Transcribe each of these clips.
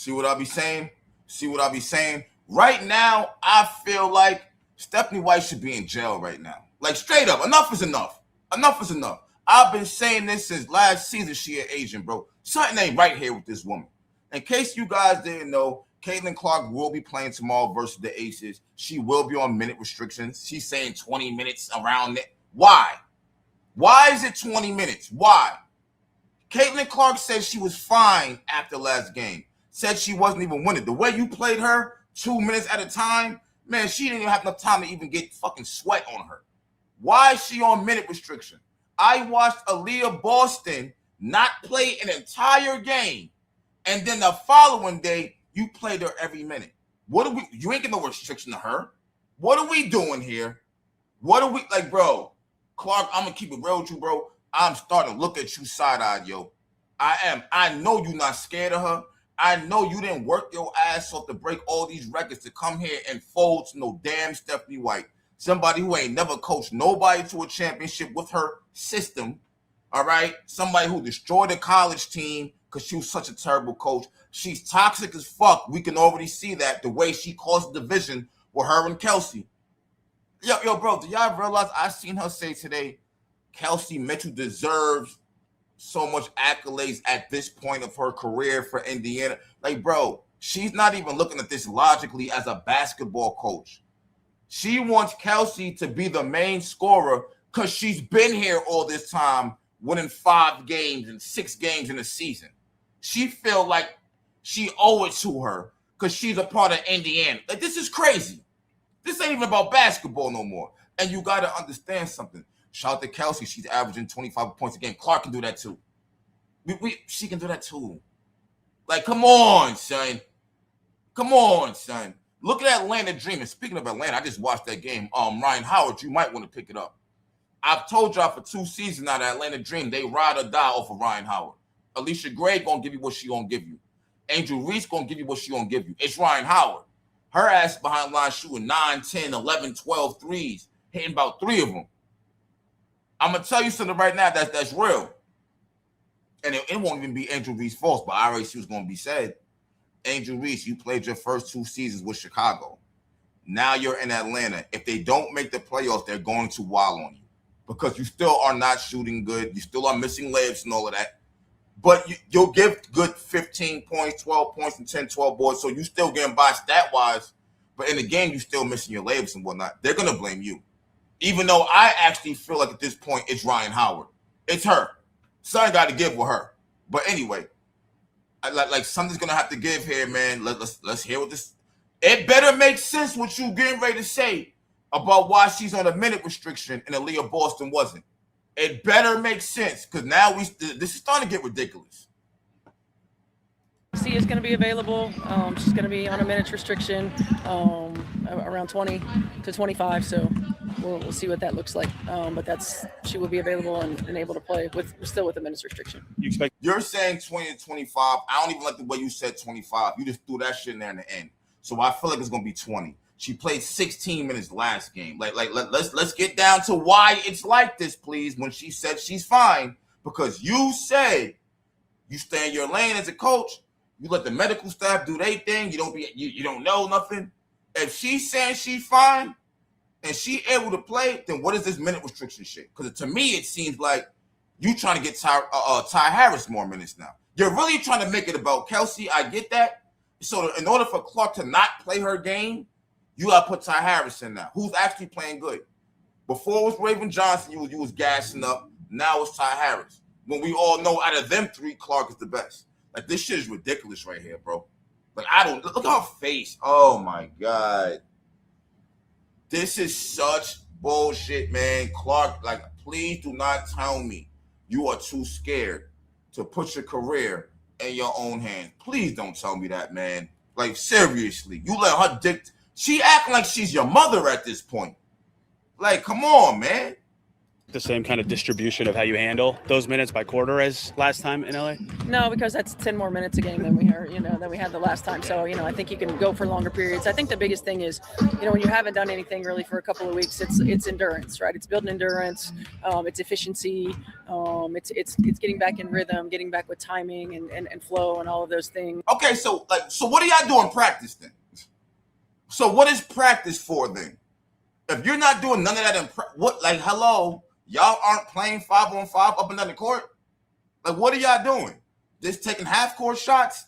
See what I be saying? See what I be saying? Right now, I feel like Stephanie White should be in jail right now. Like, straight up, enough is enough. Enough is enough. I've been saying this since last season she an Asian, bro. Something ain't right here with this woman. In case you guys didn't know, Caitlin Clark will be playing tomorrow versus the Aces. She will be on minute restrictions. She's saying 20 minutes around it. Why? Why is it 20 minutes? Why? Caitlin Clark said she was fine after last game. Said she wasn't even winning. The way you played her 2 minutes at a time, man, she didn't even have enough time to even get fucking sweat on her. Why is she on minute restriction? I watched Aaliyah Boston not play an entire game, and then the following day, you played her every minute. You ain't get no restriction to her. What are we doing here? What are we, like, bro? Clark, I'm going to keep it real with you, bro. I'm starting to look at you side-eyed, yo. I am. I know you're not scared of her. I know you didn't work your ass off to break all these records to come here and fold to no damn Stephanie White. Somebody who ain't never coached nobody to a championship with her system, all right? Somebody who destroyed a college team because she was such a terrible coach. She's toxic as fuck. We can already see that, the way she caused division with her and Kelsey. Yo, bro, do y'all realize I seen her say today, Kelsey Mitchell deserves so much accolades at this point of her career for Indiana. Like, bro, she's not even looking at this logically as a basketball coach. She wants Kelsey to be the main scorer because she's been here all this time, winning 5 games and 6 games in a season. She feel like she owe it to her because she's a part of Indiana. Like, this is crazy. This ain't even about basketball no more. And you got to understand something. Shout out to Kelsey. She's averaging 25 points a game. Clark can do that too. She can do that too. Like, come on, son. Come on, son. Look at Atlanta Dream. And speaking of Atlanta, I just watched that game. Ryan Howard, you might want to pick it up. I've told y'all for 2 seasons now that Atlanta Dream, they ride or die off of Ryan Howard. Alicia Gray going to give you what she going to give you. Angel Reese going to give you what she going to give you. It's Ryan Howard. Her ass behind line shooting 9, 10, 11, 12 threes, hitting about 3 of them. I'm going to tell you something right now that's real. And it won't even be Angel Reese's fault, but I already see what's going to be said. Angel Reese, you played your first 2 seasons with Chicago. Now you're in Atlanta. If they don't make the playoffs, they're going to wild on you because you still are not shooting good. You still are missing layups and all of that. But you'll give good 15 points, 12 points, and 10, 12 boards. So you still getting by stat-wise. But in the game, you still missing your layups and whatnot. They're going to blame you. Even though I actually feel like at this point, it's Ryan Howard. It's her. Something got to give with her. But anyway, like something's going to have to give here, man. Let's hear what this. It better make sense what you getting ready to say about why she's on a minute restriction and Aaliyah Boston wasn't. It better make sense because now this is starting to get ridiculous. She is going to be available. She's going to be on a minutes restriction, around 20 to 25. So we'll see what that looks like. But she will be available and able to play still with a minutes restriction. You're saying 20 to 25. I don't even like the way you said 25. You just threw that shit in there in the end. So I feel like it's going to be 20. She played 16 minutes last game. Let's get down to why it's like this, please. When she said she's fine, because you said you stay in your lane as a coach. You let the medical staff do their thing. You don't know nothing. If she's saying she's fine and she able to play, then what is this minute restriction shit? Because to me, it seems like you trying to get Ty Harris more minutes now. You're really trying to make it about Kelsey. I get that. So in order for Clark to not play her game, you got to put Ty Harris in now, who's actually playing good. Before it was Raven Johnson, you was gassing up. Now it's Ty Harris. When we all know out of them 3, Clark is the best. Like, this shit is ridiculous right here, bro. Like, look at her face. Oh, my God. This is such bullshit, man. Clark, like, please do not tell me you are too scared to put your career in your own hands. Please don't tell me that, man. Like, seriously. You let her she acting like she's your mother at this point. Like, come on, man. The same kind of distribution of how you handle those minutes by quarter as last time in LA? No, because that's 10 more minutes a game than we had the last time. So, I think you can go for longer periods. I think the biggest thing is, when you haven't done anything really for a couple of weeks, it's endurance, right? It's building endurance, it's efficiency, it's getting back in rhythm, getting back with timing and flow and all of those things. Okay, so what are y'all doing practice then? So what is practice for then? If you're not doing none of that hello, y'all aren't playing 5-on-5 up and down the court? Like, what are y'all doing? Just taking half-court shots?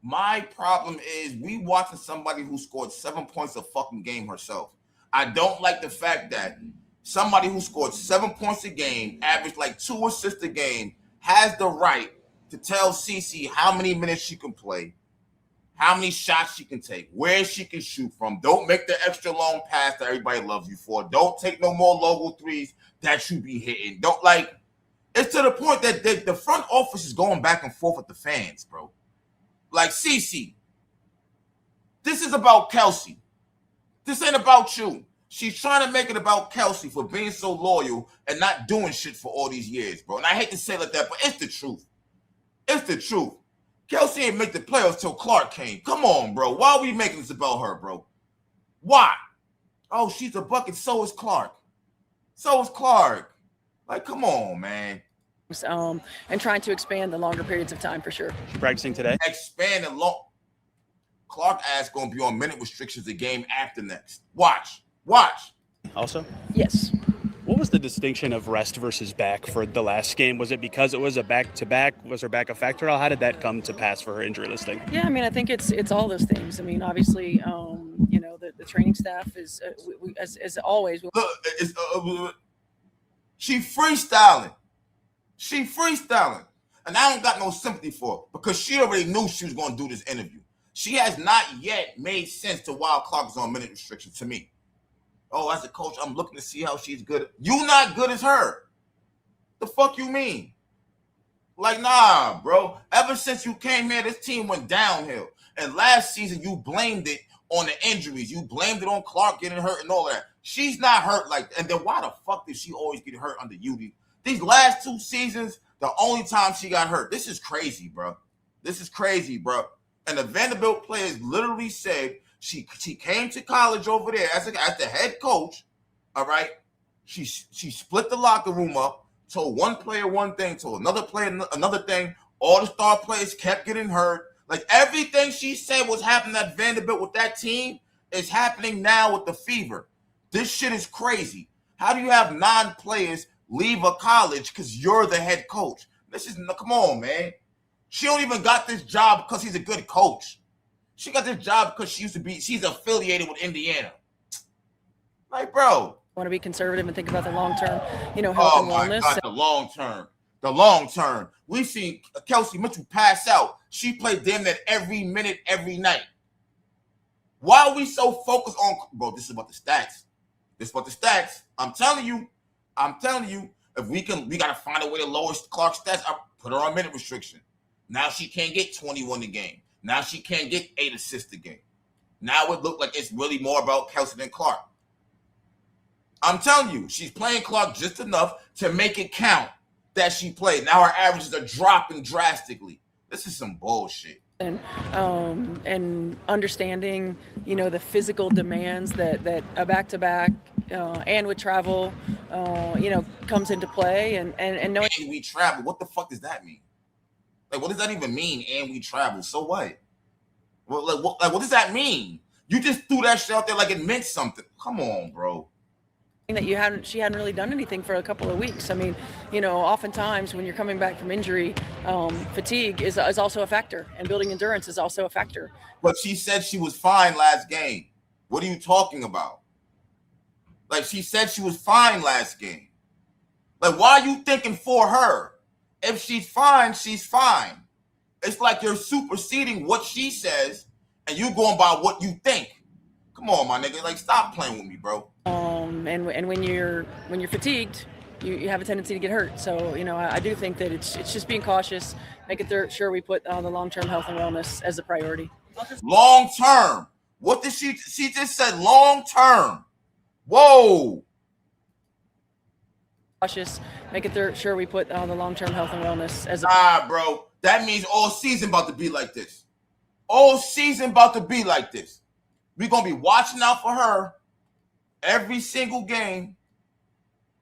My problem is we watching somebody who scored 7 points a fucking game herself. I don't like the fact that somebody who scored 7 points a game, averaged like 2 assists a game, has the right to tell CC how many minutes she can play, how many shots she can take, where she can shoot from. Don't make the extra long pass that everybody loves you for. Don't take no more logo threes that you be hitting. It's to the point that the front office is going back and forth with the fans, bro. Like, CC, this is about Kelsey. This ain't about you. She's trying to make it about Kelsey for being so loyal and not doing shit for all these years, bro. And I hate to say it like that, but it's the truth. It's the truth. Kelsey ain't make the playoffs till Clark came. Come on, bro. Why are we making this about her, bro? Why? Oh, she's a bucket. So is Clark. So is Clark. Like, come on, man. And trying to expand the longer periods of time for sure. Practicing today? Expand the long. Clark ass gonna be on minute restrictions the game after next. Watch. Also? Yes. What was the distinction of rest versus back for the last game? Was it because it was a back-to-back? Was her back a factor? How did that come to pass for her injury listing? Yeah, I think it's all those things. Obviously, the training staff is, as always. Look, she freestyling. And I don't got no sympathy for her because she already knew she was going to do this interview. She has not yet made sense to why Clark is on minute restriction to me. Oh, as a coach, I'm looking to see how she's good. You not good as her. The fuck you mean? Like, nah, bro. Ever since you came here, this team went downhill. And last season, you blamed it on the injuries. You blamed it on Clark getting hurt and all that. She's not hurt like that. And then why the fuck did she always get hurt under UD? These last 2 seasons, the only time she got hurt. This is crazy, bro. And the Vanderbilt players literally said she came to college over there as the head coach, all right? She split the locker room up, told one player one thing, told another player another thing. All the star players kept getting hurt. Like, everything she said was happening at Vanderbilt with that team is happening now with the Fever. This shit is crazy. How do you have 9 players leave a college because you're the head coach? Come on, man. She don't even got this job because he's a good coach. She got this job because she's affiliated with Indiana. Like, bro. I want to be conservative and think about the long term, health and wellness. God, the long term. We've seen Kelsey Mitchell pass out. She played damn near every minute, every night. Why are we so focused on, bro? This is about the stats. I'm telling you, if we gotta find a way to lower Clark's stats. I put her on minute restriction. Now she can't get 21 a game. Now she can't get 8 assists a game. Now it looked like it's really more about Kelsey than Clark. I'm telling you, she's playing Clark just enough to make it count that she played. Now her averages are dropping drastically. This is some bullshit. And understanding, the physical demands that a back-to-back and with travel, comes into play. And knowing we travel, what the fuck does that mean? Like, what does that even mean? And we travel. So what? Well, what does that mean? You just threw that shit out there like it meant something. Come on, bro. That she hadn't really done anything for a couple of weeks. Oftentimes when you're coming back from injury, fatigue is also a factor, and building endurance is also a factor. But she said she was fine last game. What are you talking about? Like, she said she was fine last game. Like, why are you thinking for her? If she's fine, she's fine. It's like you're superseding what she says and you going by what you think. Come on, my nigga. Like, stop playing with me, bro. And when you're fatigued, you have a tendency to get hurt. So, I do think that it's just being cautious, making sure we put the long-term health and wellness as a priority. Long term. What did she just said long term. Whoa. Cautious, making sure we put the long-term health and wellness as a bro. That means all season about to be like this. All season about to be like this. We're going to be watching out for her every single game.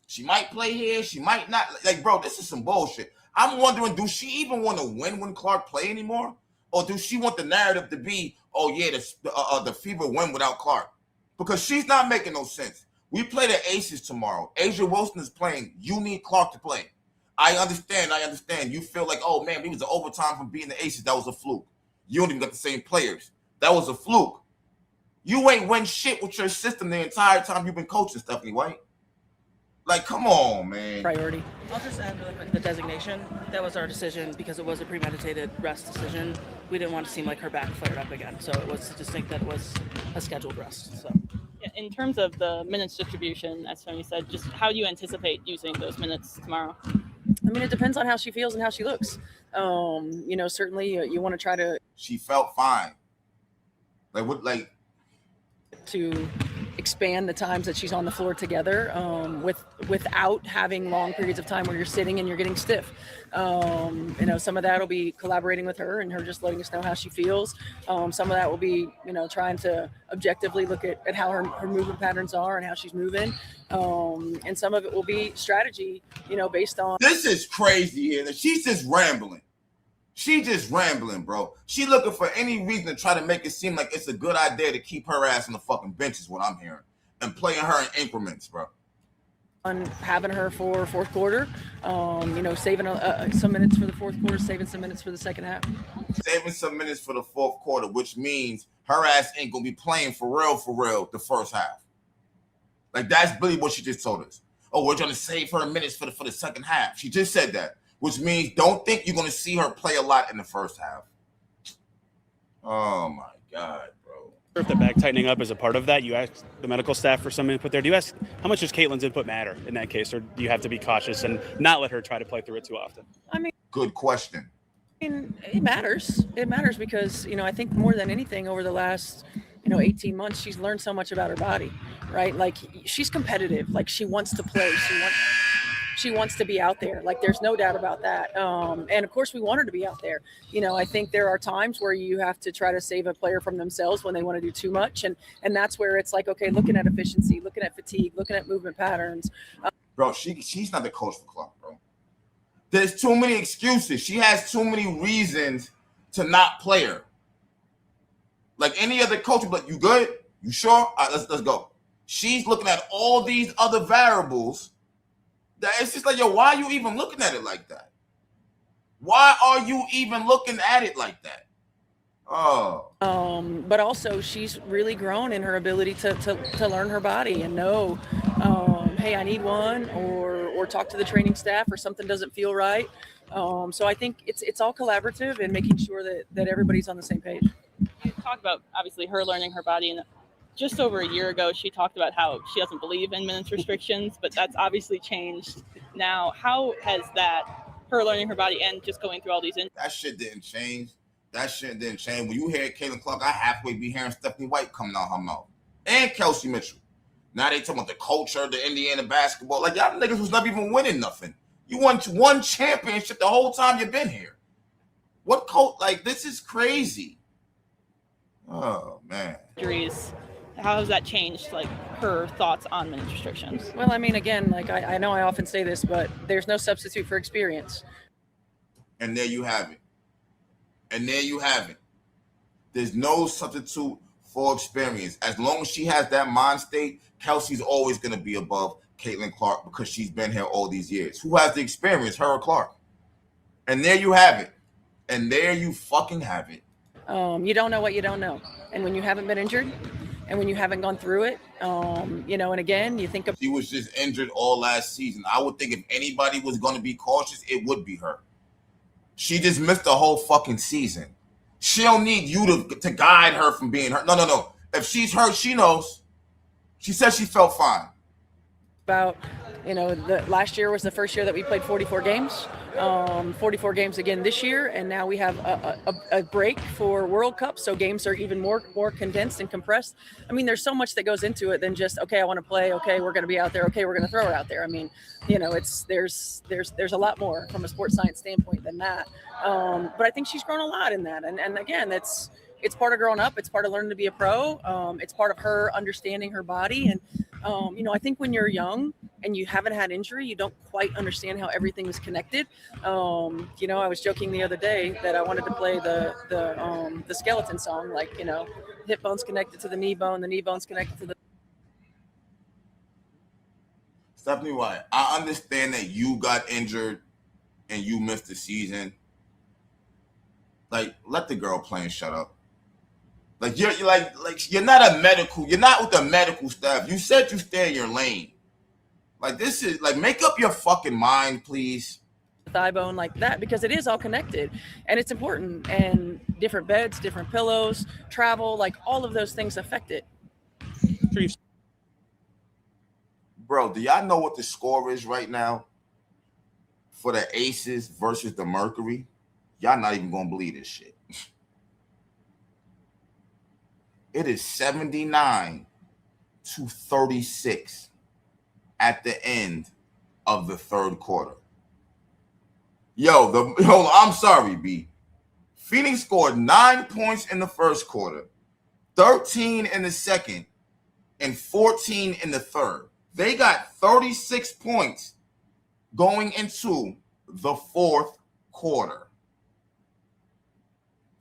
She might play here. She might not. Like, bro, this is some bullshit. I'm wondering, do she even want to win when Clark play anymore? Or do she want the narrative to be, oh, yeah, the Fever win without Clark? Because she's not making no sense. We play the Aces tomorrow. Asia Wilson is playing. You need Clark to play. I understand. You feel like, oh, man, we was an overtime from beating the Aces. That was a fluke. You don't even got the same players. That was a fluke. You ain't win shit with your system the entire time you've been coaching, Stephanie White. Like, come on, man. priority. I'll just add really quick the designation. That was our decision because it was a premeditated rest decision. We didn't want to seem like her back flared up again. So it was to just think that it was a scheduled rest. So. In terms of the minutes distribution, as Tony said, just how do you anticipate using those minutes tomorrow? I mean, it depends on how she feels and how she looks. Certainly you want to try to. She felt fine. To expand the times that she's on the floor together without having long periods of time where you're sitting and you're getting stiff. Some of that will be collaborating with her and her just letting us know how she feels. Some of that will be, trying to objectively look at how her movement patterns are and how she's moving. And some of it will be strategy, based on. This is crazy here. She's just rambling. She just rambling, bro. She looking for any reason to try to make it seem like it's a good idea to keep her ass on the fucking bench is what I'm hearing. And playing her in increments, bro. On having her for fourth quarter, saving some minutes for the fourth quarter, saving some minutes for the second half. Saving some minutes for the fourth quarter, which means her ass ain't going to be playing for real the first half. Like, that's really what she just told us. Oh, we're going to save her minutes for the second half. She just said that. Which means don't think you're going to see her play a lot in the first half. Oh, my God, bro. If the back tightening up is a part of that, you ask the medical staff for some input there. Do you ask how much does Caitlin's input matter in that case, or do you have to be cautious and not let her try to play through it too often? Good question. It matters. It matters because, I think more than anything over the last, 18 months, she's learned so much about her body, right? Like, she's competitive. Like, she wants to play. She wants to be out there. Like, there's no doubt about that. And of course we want her to be out there. I think there are times where you have to try to save a player from themselves when they want to do too much. And that's where it's like, okay, looking at efficiency, looking at fatigue, looking at movement patterns. Bro, she's not the coach for Clark, bro. There's too many excuses. She has too many reasons to not play her. Like any other coach, but you good? You sure? All right, let's go. She's looking at all these other variables. That it's just like, yo, why are you even looking at it like that? Why are you even looking at it like that? Oh. But also she's really grown in her ability to learn her body and know, hey, I need one, or talk to the training staff, or something doesn't feel right. So I think it's all collaborative and making sure that everybody's on the same page. You talked about obviously her learning her body, and just over a year ago, she talked about how she doesn't believe in minutes restrictions, but that's obviously changed now. How has that, her learning her body and just going through all these injuries? That shit didn't change. When you hear Caitlin Clark, I halfway be hearing Stephanie White coming out her mouth. And Kelsey Mitchell. Now they talking about the culture, the Indiana basketball. Like, y'all niggas was never even winning nothing. You won one championship the whole time you've been here. What coach? Like, this is crazy. Oh, man. Injuries. How has that changed, like, her thoughts on minutes restrictions? Well, I mean, again, like I know I often say this, but there's no substitute for experience. And there you have it. There's no substitute for experience. As long as she has that mind state, Kelsey's always going to be above Caitlin Clark because she's been here all these years. Who has the experience, her or Clark? And there you have it. And there you fucking have it. You don't know what you don't know. And when you haven't been injured, and when you haven't gone through it, and again, you think of. She was just injured all last season. I would think if anybody was going to be cautious, it would be her. She just missed the whole fucking season. She don't need you to guide her from being hurt. No. If she's hurt, she knows. She said she felt fine. About The last year was the first year that we played 44 games, 44 games again this year, and now we have a break for World Cup, so games are even more condensed and compressed. I mean, there's so much that goes into it than just, okay, I want to play, okay, we're going to be out there, okay, we're going to throw it out there. I mean, there's a lot more from a sports science standpoint than that. But I think she's grown a lot in that, and again, it's part of growing up. It's part of learning to be a pro. It's part of her understanding her body. And, I think when you're young and you haven't had injury, you don't quite understand how everything is connected. I was joking the other day that I wanted to play the skeleton song, like, hip bone's connected to the knee bone's connected to the. Stephanie White, I understand that you got injured and you missed the season. Like, let the girl play and shut up. Like you're not you're not with the medical staff. You said you stay in your lane. Like, this is like, make up your fucking mind, please. Thigh bone like that, because it is all connected and it's important, and different beds, different pillows, travel, like all of those things affect it. Bro, do y'all know what the score is right now for the Aces versus the Mercury? Y'all not even gonna believe this shit. It is 79-36 at the end of the third quarter. I'm sorry, B. Phoenix scored 9 points in the first quarter, 13 in the second, and 14 in the third. They got 36 points going into the fourth quarter.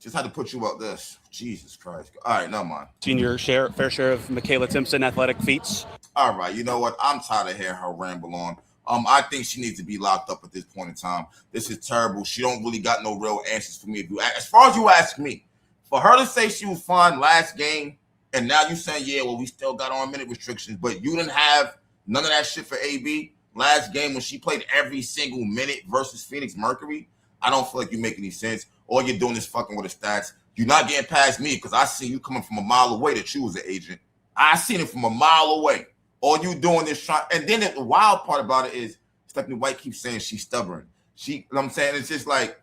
Just had to put you up this. Jesus Christ. All right, never mind. Seen your fair share of Michaela Timpson athletic feats. All right, you know what? I'm tired of hearing her ramble on. I think she needs to be locked up at this point in time. This is terrible. She don't really got no real answers for me. As far as you ask me, for her to say she was fine last game, and now you saying, yeah, well, we still got on minute restrictions, but you didn't have none of that shit for AB last game when she played every single minute versus Phoenix Mercury. I don't feel like you make any sense. All you're doing is fucking with the stats. You're not getting past me because I see you coming from a mile away that you was an agent. I seen it from a mile away. All you doing is trying. And then the wild part about it is Stephanie White keeps saying she's stubborn. You know what I'm saying? It's just like,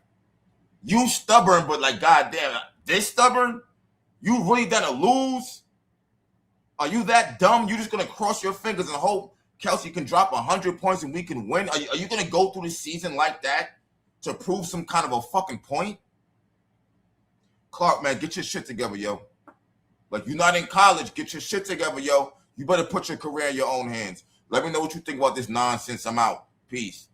you stubborn, but like, goddamn, this stubborn? You really gonna lose? Are you that dumb? You just gonna cross your fingers and hope Kelsey can drop 100 points and we can win? Are you gonna go through the season like that to prove some kind of a fucking point? Clark, man, get your shit together, yo. Like, you're not in college. Get your shit together, yo. You better put your career in your own hands. Let me know what you think about this nonsense. I'm out. Peace.